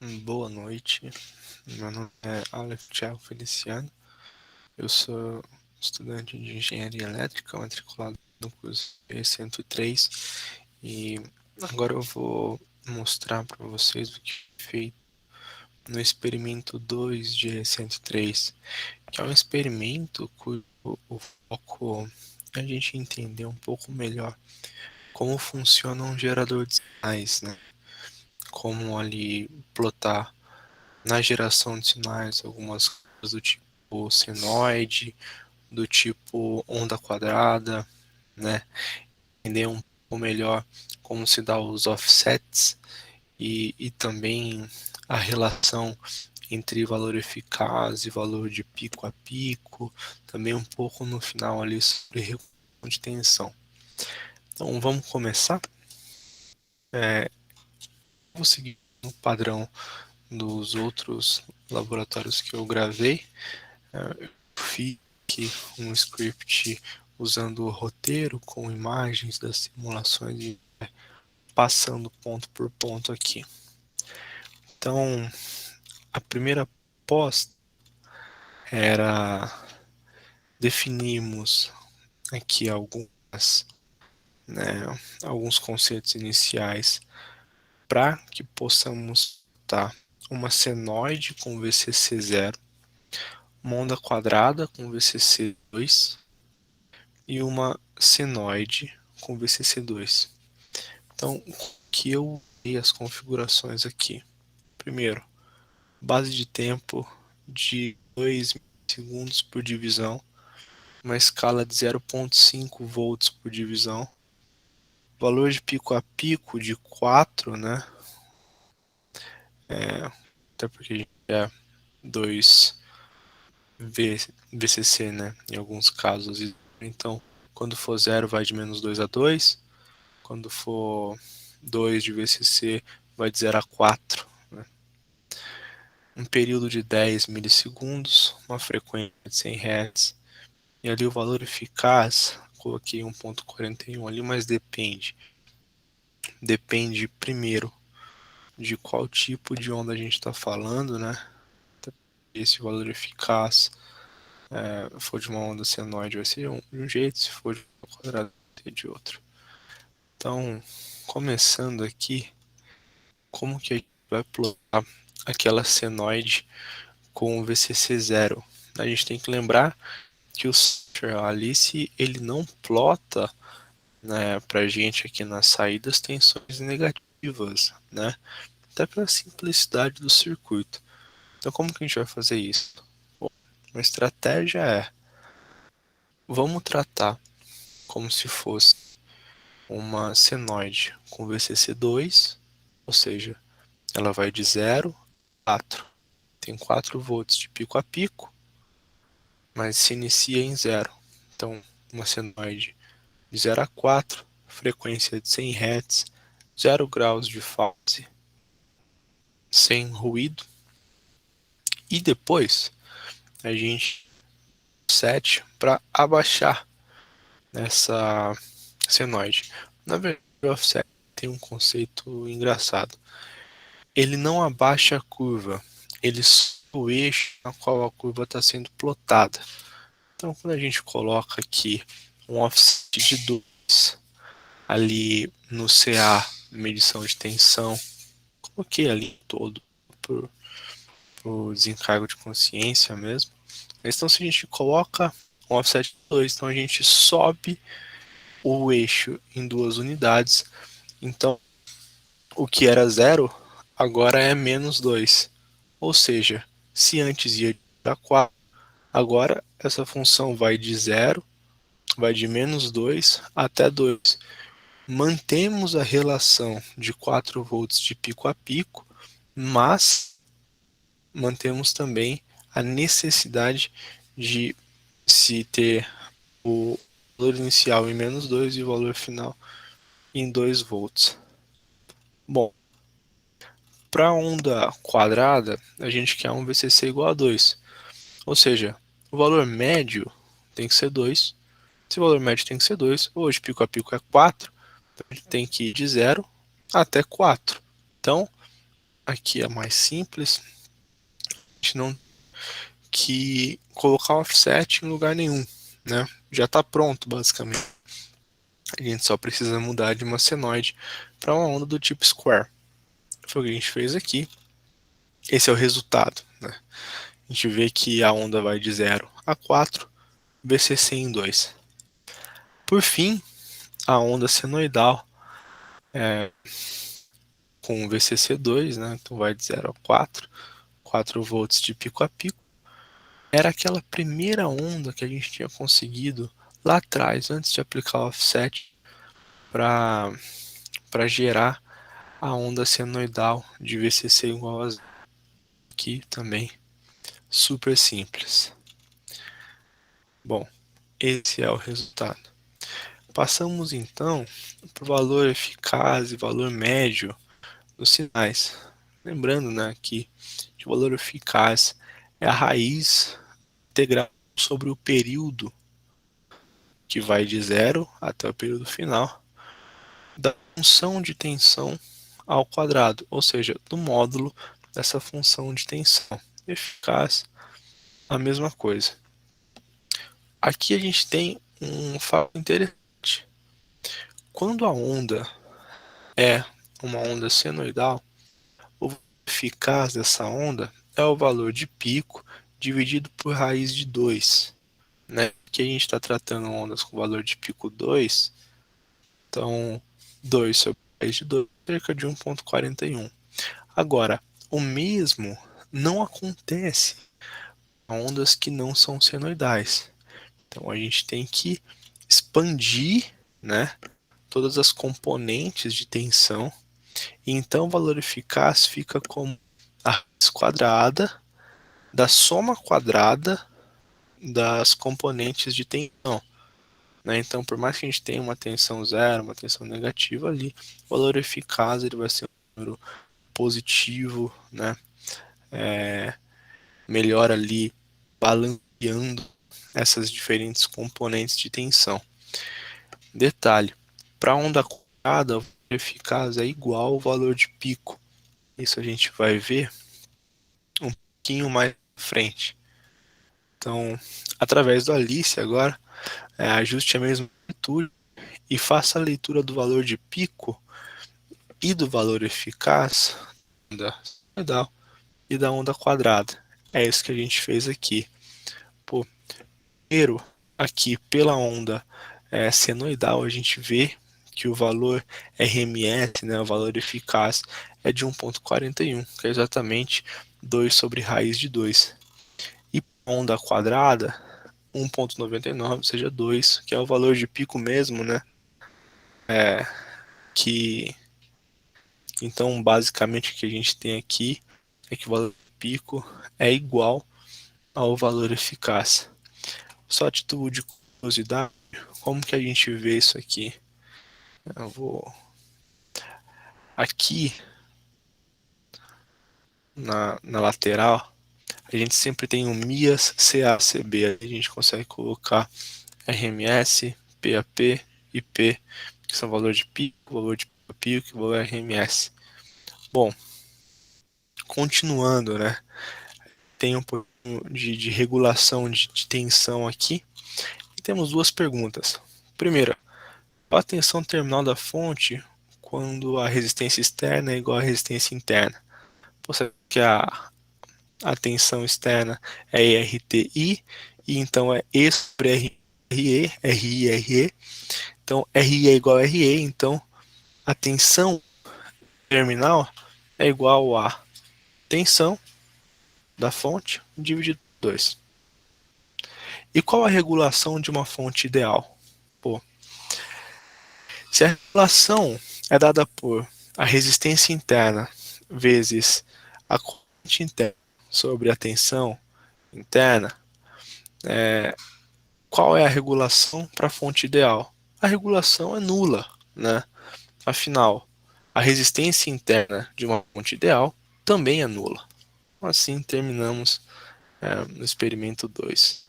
Boa noite, meu nome é Alex Thiago Feliciano, eu sou estudante de Engenharia Elétrica, matriculado no curso E103 e agora eu vou mostrar para vocês o que foi feito no experimento 2 de E103, que é um experimento cujo o foco é a gente entender um pouco melhor como funciona um gerador de sinais, né? Como ali plotar na geração de sinais algumas coisas do tipo senoide, do tipo onda quadrada, né? Entender um pouco melhor como se dá os offsets e também a relação entre valor eficaz e valor de pico a pico, também um pouco no final ali sobre regulação de tensão. Então vamos começar. Vou seguir o padrão dos outros laboratórios que eu gravei. Eu fiz aqui um script usando o roteiro com imagens das simulações e passando ponto por ponto aqui. Então, a primeira posta era definirmos aqui alguns conceitos iniciais para que possamos dar uma senoide com VCC 0, uma onda quadrada com VCC 2 e uma senoide com VCC 2. Então, que eu dei as configurações aqui. Primeiro, base de tempo de 2 segundos por divisão, uma escala de 0,5 volts por divisão, valor de pico a pico de 4, né? Até porque a gente é 2 VCC, né? Em alguns casos. Então, quando for 0, vai de menos 2 a 2. Quando for 2 de VCC, vai de 0 a 4. Né? Um período de 10 milissegundos, uma frequência de 100 Hz. E ali o valor eficaz, coloquei 1,41 ali, mas depende. Depende primeiro de qual tipo de onda a gente está falando, né? Esse valor eficaz for de uma onda senoide vai ser de um jeito, se for de uma quadrada vai ser de outro. Então, começando aqui, como que a gente vai plotar aquela senoide com o VCC 0? A gente tem que lembrar que o software Alice ele não plota, né, para gente aqui nas saídas tensões negativas, né? Até pela simplicidade do circuito. Então, como que a gente vai fazer isso? Bom, uma estratégia é: vamos tratar como se fosse uma senoide com VCC 2, ou seja, ela vai de 0 a 4. Tem 4 volts de pico a pico, mas se inicia em 0. Então, uma senoide de 0 a 4, frequência de 100 Hz, 0 graus de fase, sem ruído. E depois a gente set para abaixar essa senoide. Na verdade, o offset tem um conceito engraçado. Ele não abaixa a curva, ele sobe o eixo na qual a curva está sendo plotada. Então, quando a gente coloca aqui um offset de 2 ali no CA, medição de tensão, coloquei ali todo por desencargo de consciência mesmo. Então, se a gente coloca um offset de 2, então a gente sobe o eixo em 2 unidades. Então, o que era 0 agora é menos 2. Ou seja, se antes ia para 4, agora essa função vai de 0, vai de menos 2 até 2. Mantemos a relação de 4 volts de pico a pico, mas mantemos também a necessidade de se ter o valor inicial em menos 2 e o valor final em 2 volts. Bom, para onda quadrada, a gente quer um VCC igual a 2. Ou seja, o valor médio tem que ser 2. Se o valor médio tem que ser 2, hoje pico a pico é 4, então a gente tem que ir de 0 até 4. Então, aqui é mais simples, a gente não que colocar offset em lugar nenhum, né? Já está pronto, basicamente. A gente só precisa mudar de uma senoide para uma onda do tipo square. Foi o que a gente fez aqui. Esse é o resultado, né? A gente vê que a onda vai de 0 a 4, VCC em 2. Por fim, a onda senoidal com VCC2, né? Então vai de 0 a 4 volts de pico a pico. Era aquela primeira onda que a gente tinha conseguido lá atrás, antes de aplicar o offset, para gerar a onda senoidal de VCC igual a 0. Aqui também super simples. Bom, esse é o resultado. Passamos então para o valor eficaz e valor médio dos sinais. Lembrando, né, que o valor eficaz é a raiz integral sobre o período que vai de 0 até o período final da função de tensão ao quadrado, ou seja, do módulo dessa função de tensão. Eficaz, a mesma coisa. Aqui a gente tem um fato interessante. Quando a onda é uma onda senoidal, o valor eficaz dessa onda é o valor de pico dividido por raiz de 2. Né? Que a gente está tratando ondas com valor de pico 2, então 2 sobre raiz de 2, cerca de 1,41. Agora, o mesmo não acontece em ondas que não são senoidais. Então a gente tem que expandir, né, todas as componentes de tensão, e então o valor eficaz fica como a raiz quadrada da soma quadrada das componentes de tensão. Né? Então, por mais que a gente tenha uma tensão zero, uma tensão negativa ali, o valor eficaz ele vai ser um número positivo, né? Melhor ali balanceando essas diferentes componentes de tensão. Detalhe, para a onda quadrada, o valor eficaz é igual ao valor de pico. Isso a gente vai ver um pouquinho mais à frente. Então, através do Alice agora, ajuste a mesma amplitude e faça a leitura do valor de pico e do valor eficaz da senoidal e da onda quadrada. É isso que a gente fez aqui. Pô, primeiro, aqui pela onda senoidal, a gente vê que o valor RMS, né, o valor eficaz, é de 1,41, que é exatamente 2 sobre raiz de 2. E onda quadrada, 1,99, ou seja, 2, que é o valor de pico mesmo, né? Que então basicamente o que a gente tem aqui é que o valor de pico é igual ao valor eficaz. Só a título de curiosidade, como que a gente vê isso aqui? Eu vou aqui na lateral, a gente sempre tem um MIAS CACB, a gente consegue colocar RMS, PAP e P, que são valor de pico, valor de pico e valor RMS. Bom, continuando, né? Tem um pouquinho de regulação de tensão aqui. E temos duas perguntas. Primeira, qual a tensão terminal da fonte quando a resistência externa é igual à resistência interna? Você que a tensão externa é RTI, e então é E sobre RE, RI, RE. Então, RI é igual a RE, então a tensão terminal é igual a tensão da fonte dividido por 2. E qual a regulação de uma fonte ideal? Pô, se a regulação é dada por a resistência interna vezes a corrente interna sobre a tensão interna, qual é a regulação para a fonte ideal? A regulação é nula, né? Afinal, a resistência interna de uma fonte ideal também é nula. Assim terminamos no experimento 2.